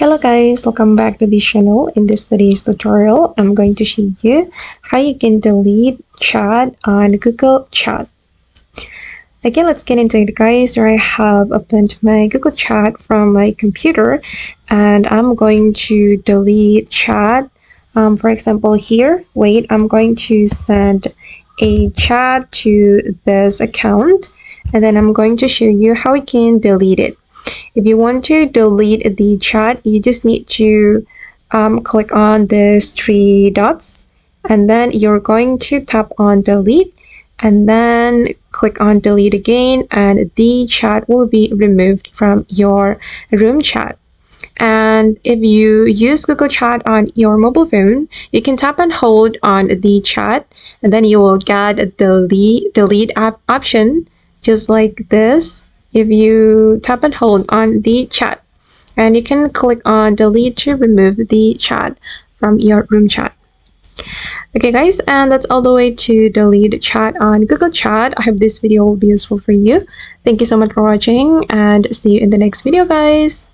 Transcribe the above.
Hello guys, welcome back to the channel. In this today's tutorial, I'm going to show you how you can delete chat on Google Chat. Okay, let's get into it guys. Here I have opened my Google Chat from my computer and I'm going to delete chat. For example here, I'm going to send a chat to this account and then I'm going to show you how we can delete it. If you want to delete the chat, you just need to click on these three dots and then you're going to tap on delete and then click on delete again and the chat will be removed from your room chat. And if you use Google Chat on your mobile phone, you can tap and hold on the chat and then you will get the delete app option just like this. If you tap and hold on the chat, and you can click on delete to remove the chat from your room chat. Okay guys, and that's all the way to delete chat on Google Chat. I hope this video will be useful for you. Thank you so much for watching and see you in the next video guys.